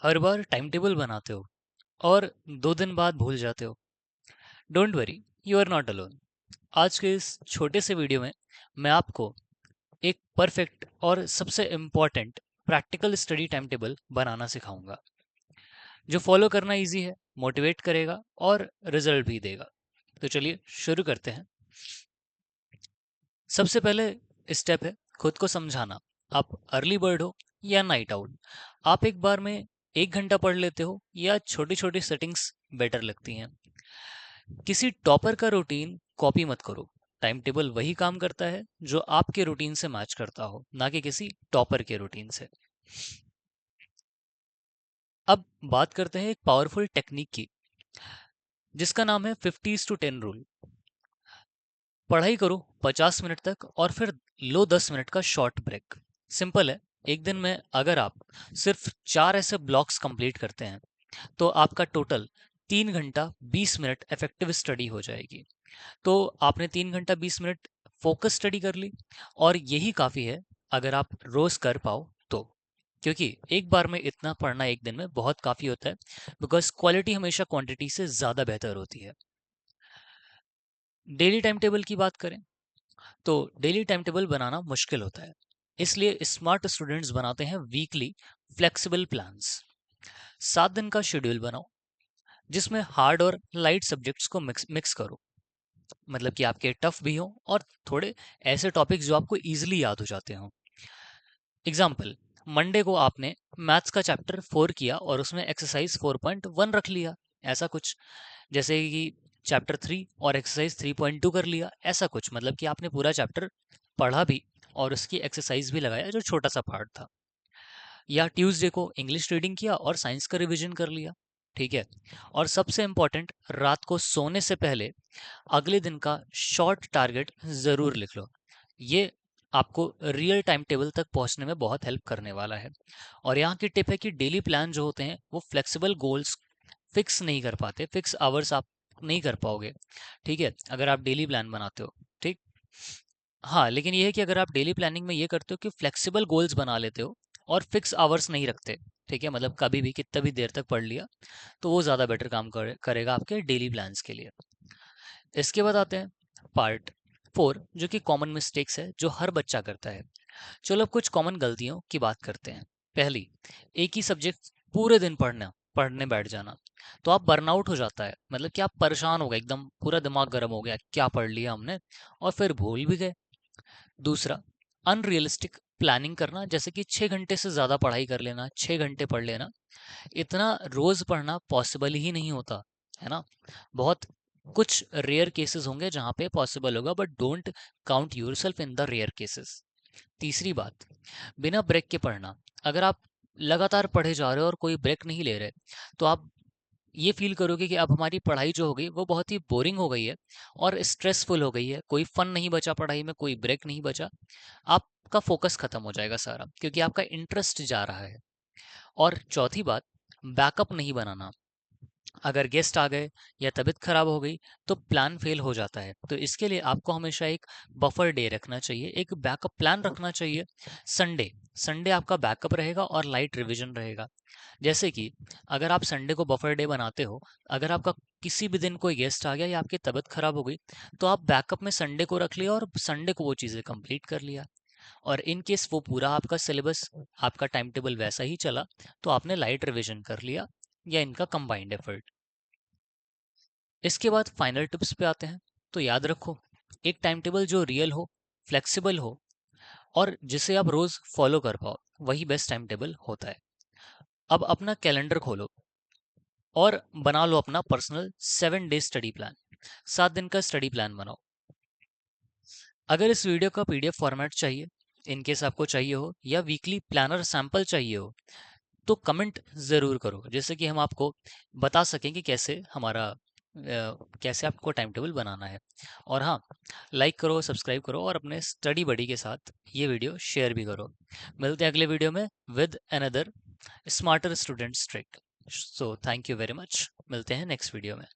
हर बार time table बनाते हो और 2 दिन बाद भूल जाते हो। Don't worry, you are not alone. आज के इस छोटे से वीडियो में मैं आपको एक परफेक्ट और सबसे important practical study time table बनाना सिखाऊंगा, जो फॉलो करना इजी है, मोटिवेट करेगा और रिजल्ट भी देगा। तो चलिए शुरू करते हैं। सबसे पहले स्टेप है खुद को समझाना। आप अर्ली बर्ड हो या नाइट आउट, आप एक बार में 1 घंटा पढ़ लेते हो या छोटी छोटी सेटिंग्स बेटर लगती हैं। किसी टॉपर का रूटीन कॉपी मत करो। टाइम टेबल वही काम करता है जो आपके रूटीन से मैच करता हो, ना कि किसी टॉपर के रूटीन से। अब बात करते हैं एक पावरफुल टेक्निक की, जिसका नाम है 50-10 रूल। पढ़ाई करो 50 मिनट तक और फिर लो 10 मिनट का शॉर्ट ब्रेक। सिंपल है। एक दिन में अगर आप सिर्फ 4 ऐसे ब्लॉक्स कंप्लीट करते हैं तो आपका टोटल 3 घंटा 20 मिनट इफेक्टिव स्टडी हो जाएगी। तो आपने 3 घंटा 20 मिनट फोकस स्टडी कर ली, और यही काफी है अगर आप रोज कर पाओ तो। क्योंकि एक बार में इतना पढ़ना एक दिन में बहुत काफी होता है, बिकॉज क्वालिटी हमेशा क्वांटिटी से ज्यादा बेहतर होती है। डेली टाइम टेबल की बात करें तो डेली टाइम टेबल बनाना मुश्किल होता है, इसलिए स्मार्ट स्टूडेंट्स बनाते हैं वीकली फ्लेक्सिबल प्लान्स। 7 दिन का शेड्यूल बनाओ, जिसमें हार्ड और लाइट सब्जेक्ट्स को मिक्स मिक्स करो। मतलब कि आपके टफ भी हो और थोड़े ऐसे टॉपिक्स जो आपको इजीली याद हो जाते हो। एग्जाम्पल, मंडे को आपने मैथ्स का चैप्टर 4 किया और उसमें एक्सरसाइज 4.1 रख लिया, ऐसा कुछ। जैसे कि चैप्टर 3 और एक्सरसाइज 3.2 कर लिया, ऐसा कुछ। मतलब कि आपने पूरा चैप्टर पढ़ा भी और उसकी एक्सरसाइज भी लगाया, जो छोटा सा पार्ट था। या ट्यूसडे को इंग्लिश रीडिंग किया और साइंस का रिवीजन कर लिया। ठीक है। और सबसे इंपॉर्टेंट, रात को सोने से पहले अगले दिन का शॉर्ट टारगेट जरूर लिख लो। ये आपको रियल टाइम टेबल तक पहुंचने में बहुत हेल्प करने वाला है। और यहाँ की टिप है कि डेली प्लान जो होते हैं वो फ्लेक्सिबल गोल्स फिक्स नहीं कर पाते, फिक्स आवर्स आप नहीं कर पाओगे। ठीक है, अगर आप डेली प्लान बनाते हो। ठीक। हाँ, लेकिन ये है कि अगर आप डेली प्लानिंग में ये करते हो कि फ्लेक्सिबल गोल्स बना लेते हो और फिक्स आवर्स नहीं रखते, ठीक है, मतलब कभी भी कितना भी देर तक पढ़ लिया, तो वो ज़्यादा बेटर काम करेगा आपके डेली प्लान्स के लिए। इसके बाद आते हैं पार्ट 4, जो कि कॉमन मिस्टेक्स है जो हर बच्चा करता है। चलो अब कुछ कॉमन गलतियों की बात करते हैं। पहली, एक ही सब्जेक्ट पूरे दिन पढ़ने बैठ जाना। तो आप बर्नआउट हो जाता है, मतलब कि आप परेशान हो गए, एकदम पूरा दिमाग गर्म हो गया, क्या पढ़ लिया हमने, और फिर भूल भी गए। दूसरा, अनरियलिस्टिक प्लानिंग करना, जैसे कि 6 घंटे से ज्यादा पढ़ाई कर लेना, 6 घंटे पढ़ लेना। इतना रोज पढ़ना पॉसिबल ही नहीं होता, है ना। बहुत कुछ रेयर केसेस होंगे जहां पे पॉसिबल होगा, but don't count yourself in the rare cases. तीसरी बात, बिना ब्रेक के पढ़ना। अगर आप लगातार पढ़े जा रहे हो और कोई ब्रेक नहीं ले रहे, तो आप ये फील करोगे कि अब हमारी पढ़ाई जो हो गई वो बहुत ही बोरिंग हो गई है और स्ट्रेसफुल हो गई है, कोई फन नहीं बचा पढ़ाई में, कोई ब्रेक नहीं बचा। आपका फोकस खत्म हो जाएगा सारा, क्योंकि आपका इंटरेस्ट जा रहा है। और चौथी बात, बैकअप नहीं बनाना। अगर गेस्ट आ गए या तबीयत खराब हो गई तो प्लान फेल हो जाता है। तो इसके लिए आपको हमेशा एक बफर डे रखना चाहिए, एक बैकअप प्लान रखना चाहिए। संडे संडे आपका बैकअप रहेगा और लाइट रिवीजन रहेगा। जैसे कि अगर आप संडे को बफर डे बनाते हो, अगर आपका किसी भी दिन कोई गेस्ट आ गया या आपकी तबीयत खराब हो गई, तो आप बैकअप में संडे को रख लिया और संडे को वो चीज़ें कंप्लीट कर लिया। और इन केस वो पूरा आपका सिलेबस, आपका टाइम टेबल वैसा ही चला, तो आपने लाइट रिवीजन कर लिया, या इनका कंबाइंड एफर्ट। इसके बाद फाइनल टिप्स पे आते हैं। तो याद रखो, एक टाइम टेबल जो रियल हो, फ्लेक्सिबल हो और जिसे आप रोज फॉलो कर पाओ, वही बेस्ट टाइम टेबल होता है। अब अपना कैलेंडर खोलो और बना लो अपना पर्सनल 7 डे स्टडी प्लान। 7 दिन का स्टडी प्लान बनाओ। अगर इस वीडियो का पीडीएफ फॉर्मेट चाहिए, इन केस आपको चाहिए हो, या वीकली प्लानर सैंपल चाहिए हो, तो कमेंट ज़रूर करो, जिससे कि हम आपको बता सकें कि कैसे आपको टाइम टेबल बनाना है। और हाँ, लाइक करो, सब्सक्राइब करो और अपने स्टडी बडी के साथ ये वीडियो शेयर भी करो। मिलते हैं अगले वीडियो में with another smarter students trick. So thank you very much, मिलते हैं नेक्स्ट वीडियो में।